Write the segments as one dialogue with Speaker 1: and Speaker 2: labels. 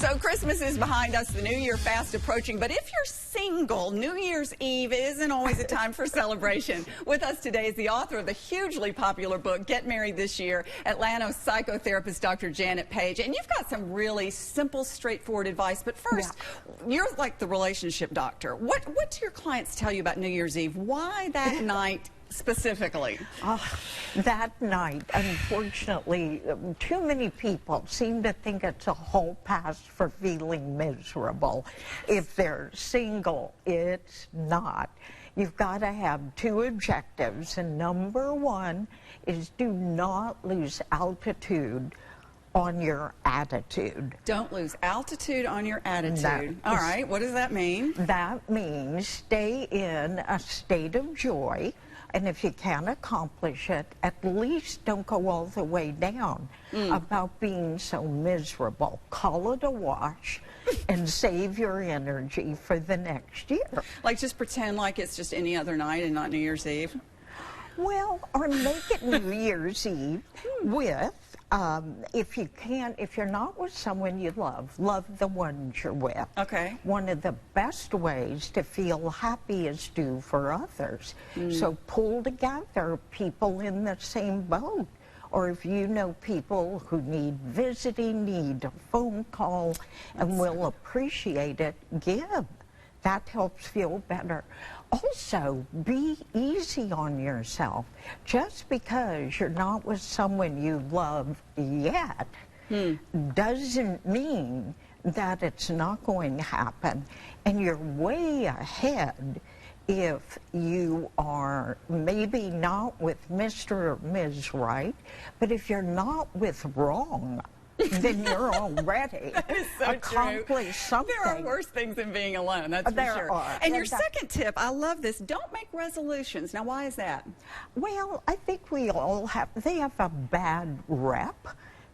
Speaker 1: So Christmas is behind us, the New Year fast approaching, but if you're single, New Year's Eve isn't always a time for celebration. With us today is the author of the hugely popular book, Get Married This Year, Atlanta psychotherapist Dr. Janet Page. And you've got some really simple, straightforward advice, but first, you're like the relationship doctor. What do your clients tell you about New Year's Eve? Why that night specifically?
Speaker 2: That night, unfortunately, too many people seem to think it's a whole pass for feeling miserable. If they're single, it's not. You've got to have two objectives, and number one is do not lose altitude on your attitude.
Speaker 1: Don't lose altitude on your attitude. All right, what does that mean?
Speaker 2: That means stay in a state of joy. And if you can't accomplish it, at least don't go all the way down about being so miserable. Call it a wash and save your energy for the next year.
Speaker 1: Like just pretend like it's just any other night and not New Year's Eve?
Speaker 2: Well, or make it New Year's Eve with, if you can't, if you're not with someone you love the ones you're with.
Speaker 1: Okay.
Speaker 2: One of the best ways to feel happy is do for others. So pull together people in the same boat. Or if you know people who need visiting, need a phone call, and will appreciate it, give. That helps feel better. Also, be easy on yourself. Just because you're not with someone you love yet doesn't mean that it's not going to happen. And you're way ahead if you are maybe not with Mr. or Ms. Right, but if you're not with wrong, then you're already accomplished something.
Speaker 1: There are worse things than being alone, that's for sure.
Speaker 2: There are.
Speaker 1: And your second tip, I love this, don't make resolutions. Now, why is that?
Speaker 2: Well, I think we all have, they have a bad rep,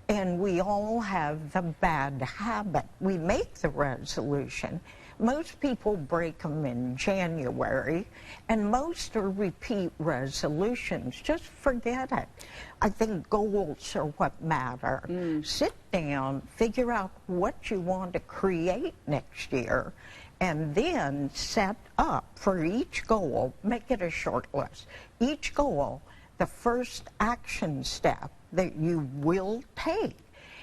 Speaker 2: and we all have the bad habit. We make the resolution. Most people break them in January, and most are repeat resolutions. Just forget it. I think goals are what matter. Sit down, figure out what you want to create next year, and then set up for each goal, make it a short list. Each goal, the first action step that you will take,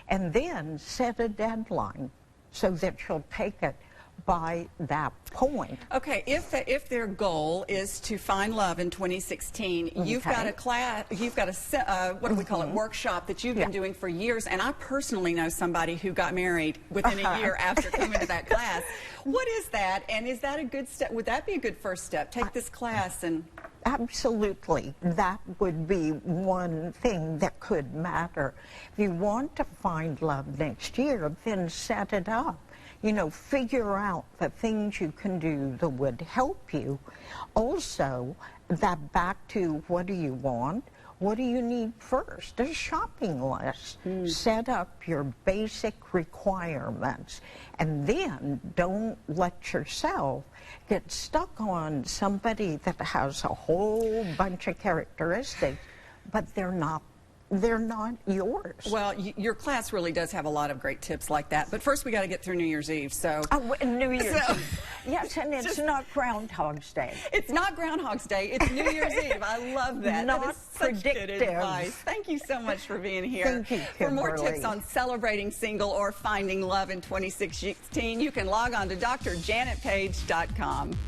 Speaker 2: and then set a deadline so that you'll take it by that point.
Speaker 1: Okay, if their goal is to find love in 2016, you've got a class, you've got a what do we call it, workshop that you've been doing for years, and I personally know somebody who got married within a year after coming to that class. What is that, and is that a good step? Would that be a good first step? Take this class and...
Speaker 2: Absolutely. That would be one thing that could matter. If you want to find love next year, then set it up. You know, figure out the things you can do that would help you. Also, that back to what do you want? What do you need first? A shopping list. Set up your basic requirements. And then don't let yourself get stuck on somebody that has a whole bunch of characteristics, but they're not yours.
Speaker 1: Well, your class really does have a lot of great tips like that. But first, we got to get through New Year's Eve. So
Speaker 2: New Year's Eve. Yes, and it's not Groundhog's Day.
Speaker 1: It's not Groundhog's Day. It's New Year's Eve. I love that.
Speaker 2: Not
Speaker 1: that is such good advice. Thank you so much for being here.
Speaker 2: Thank you, Kimberly.
Speaker 1: For more tips on celebrating single or finding love in 2016, you can log on to drjanetpage.com.